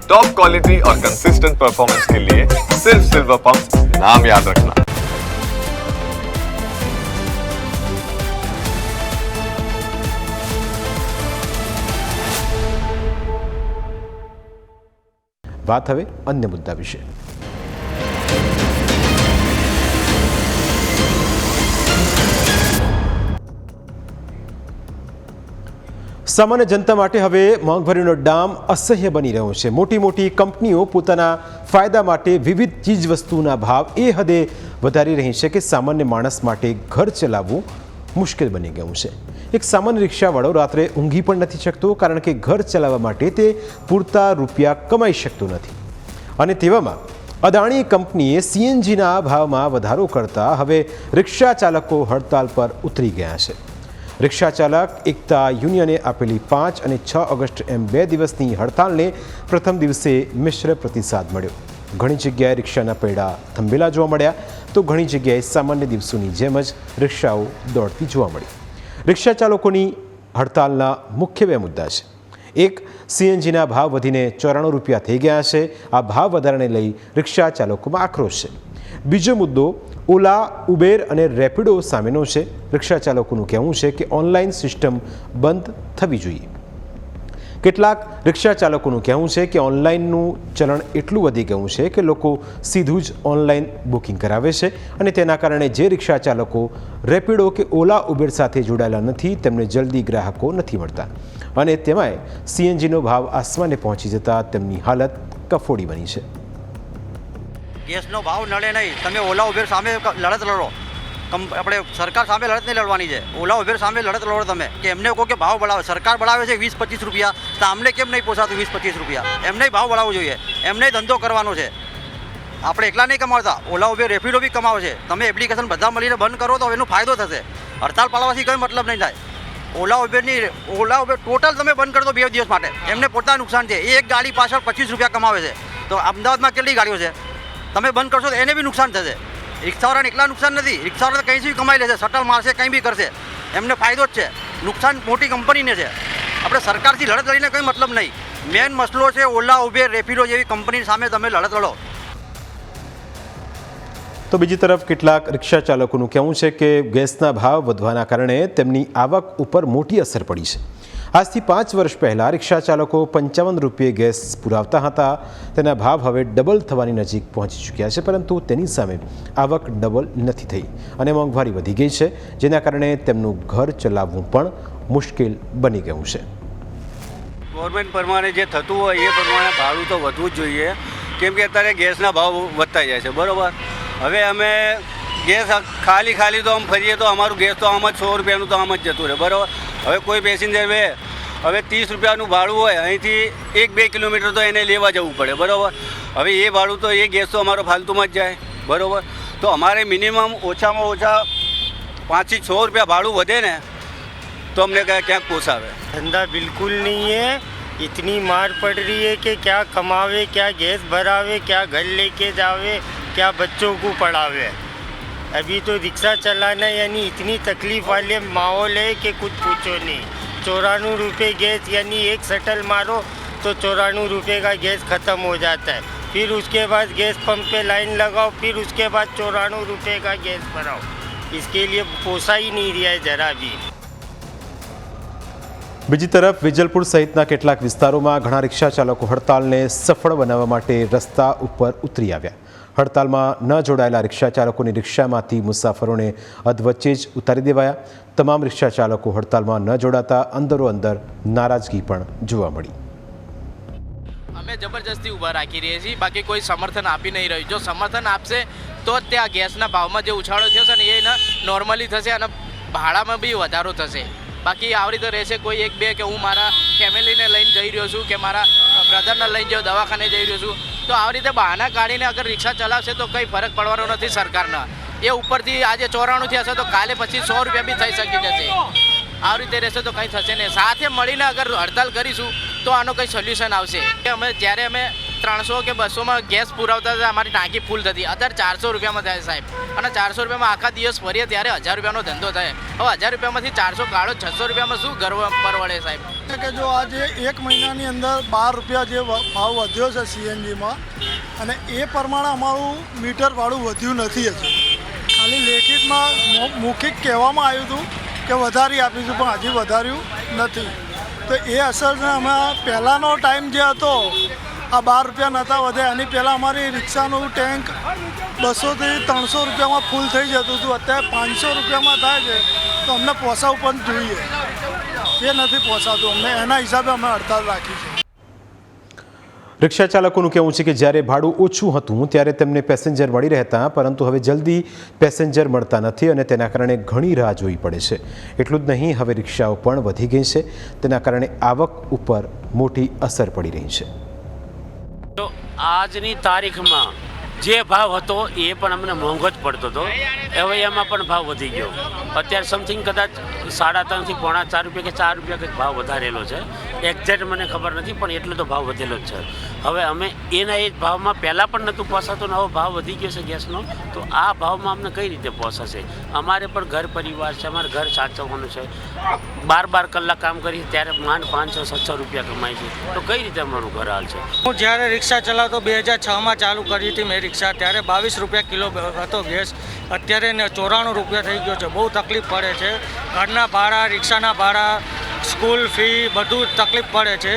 Top quality और consistent performance के लिए सिर्फ सिल्वर पंप नाम याद रखना। बात हवे अन्य मुद्दा विषय। सामान्य जनता માટે હવે મોંઘવારીનો ડામ અસહ્ય બની રહ્યો છે। મોટી મોટી કંપનીઓ પોતાના ફાયદા માટે વિવિધ ચીજ વસ્તુના ભાવ એ હદે વધારી રહી છે કે સામાન્ય માણસ માટે ઘર ચલાવવું મુશ્કેલ બની ગયું છે। એક સામાન્ય રિક્ષાવાળો રાત્રે ઊંઘી પણ નથી શકતો કારણ કે ઘર ચલાવવા માટે તે પૂરતા રૂપિયા કમાઈ શકતો નથી। અને તેવામાં અદાણી કંપનીએ સીએનજીના ભાવમાં વધારો કરતા હવે રિક્ષા ચાલકો હડતાલ પર ઉતરી ગયા છે। રિક્ષા ચાલક એકતા યુનિયને આપેલી 5 અને 6 ઓગસ્ટ એમ 2 દિવસની હડતાલને પ્રથમ દિવસે મિશ્ર પ્રતિસાદ મળ્યો। ઘણી જગ્યાએ રિક્ષાના પૈડા થંભેલા જોવા મળ્યા તો ઘણી જગ્યાએ સામાન્ય દિવસોની જેમ જ રિક્ષાઓ દોડતી જોવા મળી। રિક્ષા ચાલકોની હડતાલના મુખ્ય 2 મુદ્દા છે। એક, સીએનજીના ભાવ વધીને 94 રૂપિયા થઈ ગયા છે। આ ભાવ વધારાને લઈ રિક્ષા ચાલકોમાં આક્રોશ છે। બીજો મુદ્દો ઓલા, ઉબેર અને રેપિડો સામેનો છે। રિક્ષા ચાલકોનું કહેવું છે કે ઓનલાઈન સિસ્ટમ બંધ થવી જોઈએ। કેટલાક રિક્ષા ચાલકોનું કહેવું છે કે ઓનલાઈનનું ચલણ એટલું વધી ગયું છે કે લોકો સીધું જ ઓનલાઈન બુકિંગ કરાવે છે અને તેના કારણે જે રિક્ષા ચાલકો રેપિડો કે ઓલા, ઉબેર સાથે જોડાયેલા નથી તેમને જલ્દી ગ્રાહકો નથી મળતા અને તેમાંય સીએનજીનો ભાવ આસમાને પહોંચી જતા તેમની હાલત કફોડી બની છે। ગેસનો ભાવ નડે નહીં, તમે ઓલા ઉબેર સામે લડત લડો। આપણે સરકાર સામે લડત નહીં લડવાની છે, ઓલા ઉબેર સામે લડત લડો તમે કે એમને કહો કે ભાવ બળાવે। સરકાર બળાવે છે 20-25 રૂપિયા, તો અમને કેમ નહીં પોસાતું 20-25 રૂપિયા? એમને ભાવ બળાવવો જોઈએ, એમને ધંધો કરવાનો છે। આપણે એકલા નહીં કમાવતા, ઓલા ઉબેર રેપિડો બી કમાવે છે। તમે એપ્લિકેશન બધા મળીને બંધ કરો તો એનો ફાયદો થશે। હડતાલ પાડવાથી કંઈ મતલબ નહીં થાય। ઓલા ઉબેર ટોટલ તમે બંધ કરી દો 2 દિવસ માટે, એમને પોતા નુકસાન છે। એક ગાડી પાછળ 25 રૂપિયા કમાવે છે, તો અમદાવાદમાં કેટલી ગાડીઓ છે? તમે બંધ કરશો તો એને બી નુકસાન થશે। રિક્ષાવાળાને એકલા નુકસાન નથી, રિક્ષાવાળા કંઈ બી કમાઈ લેશે, શટલ મારશે, કંઈ બી કરશે, એમને ફાયદો જ છે। નુકસાન મોટી કંપનીને છે। આપણે સરકારથી લડત લડીને કંઈ મતલબ નહીં। મેન મસલો છે ઓલા, ઉબેર, રેપિડો જેવી કંપની સામે તમે લડત લડો। તો બીજી તરફ કેટલાક રિક્ષા ચાલકોનું કહેવું છે કે ગેસના ભાવ વધવાના કારણે તેમની આવક ઉપર મોટી અસર પડી છે। આજથી 5 વર્ષ પહેલાં રિક્ષા ચાલકો 55 રૂપિયે ગેસ પુરાવતા હતા, તેના ભાવ હવે ડબલ થવાની નજીક પહોંચી ચૂક્યા છે, પરંતુ તેની સામે આવક ડબલ નથી થઈ અને મોંઘવારી વધી ગઈ છે, જેના કારણે તેમનું ઘર ચલાવવું પણ મુશ્કેલ બની ગયું છે। ગવર્મેન્ટ પ્રમાણે જે થતું હોય એ પ્રમાણે ભાડું તો વધવું જ જોઈએ, કેમ કે અત્યારે ગેસના ભાવ વધતા જાય છે, બરાબર। હવે અમે ગેસ ખાલી તો આમ ફરીએ તો અમારું ગેસ તો આમ જ 100 રૂપિયાનું તો આમ જ જતું રહે, બરાબર। હવે કોઈ પેસેન્જર હવે 30 રૂપિયાનું ભાડું હોય, અહીંથી 1-2 કિલોમીટર તો એને લેવા જવું પડે, બરાબર। હવે એ ભાડું તો એ ગેસ તો અમારો ફાલતુમાં જ જાય, બરાબર। તો અમારે મિનિમમ ઓછામાં ઓછા 5 થી 6 રૂપિયા ભાડું વધે ને તો અમને ક્યાંક પોસાવે। धंधा बिल्कुल नहीं है, इतनी मार पड़ रही है कि क्या कमावे, क्या गैस भरावे, क्या घर लेके जावे, क्या बच्चों को पढ़ावे। अभी तो रिक्शा चलाना यानी इतनी तकलीफ वाले माहौल है कि कुछ पूछो नहीं। 94 रुपये गैस यानी एक शटल मारो तो 94 रुपये का गैस ख़त्म हो जाता है। फिर उसके बाद गैस पंप पे लाइन लगाओ, फिर उसके बाद 94 रुपये का गैस भराओ। इसके लिए पोसा ही नहीं रहा है जरा भी। બીજી તરફ વિજલપુર સહિતના કેટલાક વિસ્તારોમાં ઘણા રિક્ષા ચાલકો હડતાલને સફળ બનાવવા માટે રસ્તા ઉપર ઉતરી આવ્યા। હડતાલમાં ન જોડાયેલા રિક્ષા ચાલકોની રિક્ષામાંથી મુસાફરોને અધવચ્ચે જ ઉતારી દેવાયા। તમામ રિક્ષા ચાલકો હડતાલમાં ન જોડાતા અંદરો અંદર નારાજગી પણ જોવા મળી। અમે જબરજસ્તી ઊભા રાખી રહ્યા છીએ, બાકી કોઈ સમર્થન આપી નહીં રહ્યું। જો સમર્થન આપશે તો જ ત્યાં ગેસના ભાવમાં જે ઉછાળો થયો છે ને એ નોર્મલી થશે અને ભાડામાં બી વધારો થશે। બાકી આવી રીતે રહેશે કોઈ 1-2 કે હું મારા ફેમિલીને લઈને જઈ રહ્યો છું કે મારા બ્રધરને લઈને જો દવાખાને જઈ રહ્યો છું, તો આવી રીતે બહાના કાઢીને અગર રિક્ષા ચલાવશે તો કંઈ ફરક પડવાનો નથી સરકારના। એ ઉપરથી આજે 94 થયા છે તો કાલે પછી 100 રૂપિયા બી થઈ શકી જશે। આવી રીતે રહેશે તો કંઈ થશે નહીં। સાથે મળીને અગર હડતાલ કરીશું તો આનો કંઈ સોલ્યુશન આવશે। અમે જ્યારે અમે 300 કે 200માં ગેસ પુરાવતા હતા, અમારી ટાંકી ફૂલ થતી. અત્યારે 400 રૂપિયામાં થાય સાહેબ, અને 400 રૂપિયામાં આખા દિવસ ફરીએ ત્યારે 1000 રૂપિયાનો ધંધો થાય. હવે 1000 રૂપિયામાંથી 400 કાઢો, 600 રૂપિયામાં શું ઘર પરવડે સાહેબ? કે જો આજે 1 મહિનાની અંદર 12 રૂપિયા જે ભાવ વધ્યો છે સીએનજીમાં, અને એ પ્રમાણે અમારું મીટર ભાડું વધ્યું નથી હજુ. ખાલી લેખિતમાં મૌખિક કહેવામાં આવ્યું હતું કે વધારી આપીશું, પણ હજી વધાર્યું નથી. તો એ અસરને અમે પહેલાંનો ટાઈમ જે હતો આ 12 રૂપિયા નહોતા વધ્યા, એની પહેલાં અમારી રિક્ષાનું ટેન્ક 200થી 300 રૂપિયામાં ફૂલ થઈ જતું હતું. અત્યારે 500 રૂપિયામાં થાય છે, તો અમને પોસાવું પણ જોઈએ. એ નથી પહોંચાતું અમને, એના હિસાબે અમે હડતાળ રાખી છે. રિક્ષા ચાલકોનું કહેવું છે કે જ્યારે ભાડું ઓછું હતું ત્યારે તેમને પેસેન્જર મળી રહેતા, પરંતુ હવે જલ્દી પેસેન્જર મળતા નથી અને તેના કારણે ઘણી રાહ જોવી પડે છે. એટલું જ નહીં, હવે રિક્ષાઓ પણ વધી ગઈ છે, તેના કારણે આવક ઉપર મોટી અસર પડી રહી છે. તો આજની તારીખમાં જે ભાવ હતો એ પણ અમને મોંઘો જ પડતો હતો. હવે એમાં પણ ભાવ વધી ગયો. અત્યારે સમથિંગ કદાચ 3.5 થી પોણા 4 રૂપિયા કે 4 રૂપિયા કંઈક ભાવ વધારેલો છે. એક્ઝેક્ટ મને ખબર નથી, પણ એટલો તો ભાવ વધેલો જ છે. હવે અમે એના એ જ ભાવમાં પહેલાં પણ નહોતું પોસાતું, ને હવે ભાવ વધી ગયો છે ગેસનો, તો આ ભાવમાં અમને કઈ રીતે પોસાશે? અમારે પણ ઘર પરિવાર છે, અમારે ઘર સાચવવાનું છે. 12 કલાક કામ કરી ત્યારે માંડ 500-700 રૂપિયા કમાય છે, તો કઈ રીતે અમારું ઘર હાલ છે? હું જ્યારે રિક્ષા ચલાવતો 2006માં ચાલુ કરી હતી મેં રિક્ષા, ત્યારે 22 રૂપિયા કિલો હતો ગેસ. અત્યારે 94 રૂપિયા થઈ ગયો છે. બહુ તકલીફ પડે છે. ઘરના ભાડા, રિક્ષાના ભાડા, સ્કૂલ ફી બધું તકલીફ પડે છે,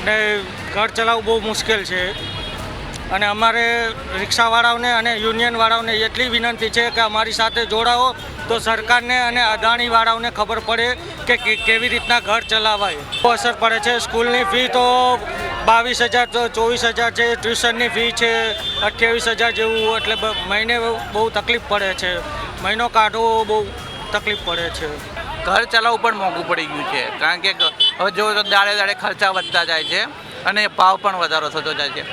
ને ઘર ચલાવવું બહુ મુશ્કેલ છે. અને અમારે રિક્ષાવાળાઓને અને યુનિયનવાળાઓને એટલી વિનંતી છે કે અમારી સાથે જોડાઓ, તો સરકારને અને અદાણીવાળાઓને ખબર પડે કે કેવી રીતના ઘર ચલાવાય. બહુ અસર પડે છે. સ્કૂલની ફી તો 22,000 તો 24,000 છે, ટ્યુશનની ફી છે 28,000 જેવું, એટલે મહિને બહુ તકલીફ પડે છે. મહિનો કાઢવો બહુ તકલીફ પડે છે. ઘર ચલાવવું પણ મોંઘું પડી ગયું છે, કારણ કે હવે જો દાડે ખર્ચા વધતા જાય છે અને ભાવ પણ વધારો થતો જાય છે.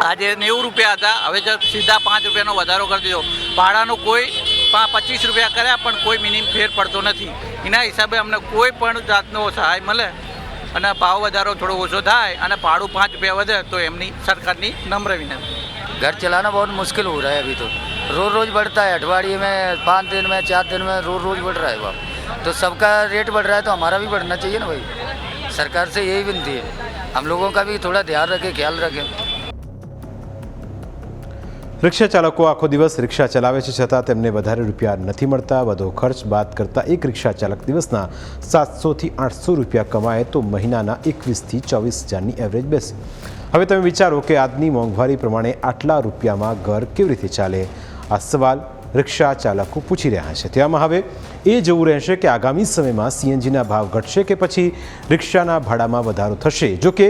આજે 90 રૂપિયા હતા, હવે જો સીધા 5 રૂપિયાનો વધારો કરી દીધો. ભાડાનું કોઈ 25 રૂપિયા કર્યા પણ કોઈ મિનિમમ ફેર પડતો નથી. એના હિસાબે અમને કોઈ પણ જાતનો સહાય મળે અને ભાવ વધારો થોડો ઓછો થાય અને ભાડું 5 રૂપિયા વધે તો એમની સરકારની નમ્ર વિનંતી. घर चलाना बहुत मुश्किल हो रहा है अभी तो. रोज़ रोज़ बढ़ता है, अठवाडिये में 5 दिन में 4 दिन में रोज़ रोज़ बढ़ रहा है भाव. तो सबका रेट बढ़ रहा है, तो हमारा भी बढ़ना चाहिए ना भाई. सरकार से यही विनती है, हम लोगों का भी थोड़ा ध्यान रखें, ख्याल रखें. રિક્ષા ચાલકો આખો દિવસ રિક્ષા ચલાવે છે, છતાં તેમને વધારે રૂપિયા નથી મળતા. વધુ ખર્ચ બાદ કરતાં એક રિક્ષા ચાલક દિવસના 700થી 800 રૂપિયા કમાય તો મહિનાના 21,000થી 24,000ની એવરેજ બેસે. હવે તમે વિચારો કે આજની મોંઘવારી પ્રમાણે આટલા રૂપિયામાં ઘર કેવી રીતે ચાલે? આ સવાલ રિક્ષા ચાલકો પૂછી રહ્યા છે. તેમાં હવે એ જોવું રહેશે કે આગામી સમયમાં સીએનજીના ભાવ ઘટશે કે પછી રિક્ષાના ભાડામાં વધારો થશે. જોકે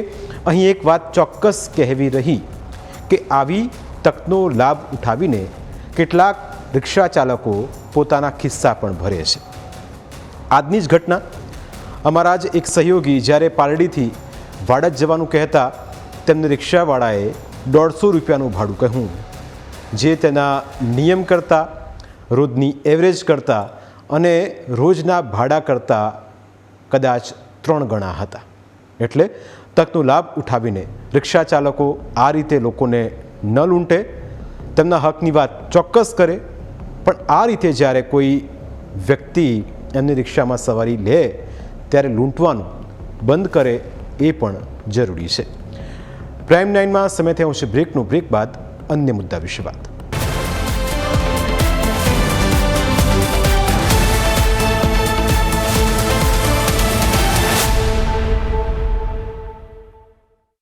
અહીં એક વાત ચોક્કસ કહેવી રહી કે આવી તકનો લાભ ઉઠાવીને કેટલાક રિક્ષા ચાલકો પોતાના ખિસ્સા પણ ભરે છે. આજની જ ઘટના, અમારા જ એક સહયોગી જ્યારે પાલડીથી વાડજ જવાનું કહેતા તેમને રિક્ષાવાળાએ 150 રૂપિયાનું ભાડું કહ્યું, જે તેના નિયમ કરતાં, રોજની એવરેજ કરતાં અને રોજના ભાડા કરતાં કદાચ 3 ગણા હતા. એટલે તકનો લાભ ઉઠાવીને રિક્ષા ચાલકો આ રીતે લોકોને ન લૂંટે, તેમના હકની વાત ચોક્કસ કરે, પણ આ રીતે જ્યારે કોઈ વ્યક્તિ એમની રિક્ષામાં સવારી લે ત્યારે લૂંટવાનું બંધ કરે એ પણ જરૂરી છે. પ્રાઇમ 9માં સમય થયો છે બ્રેકનો. બ્રેક બાદ અન્ય મુદ્દા વિશે વાત.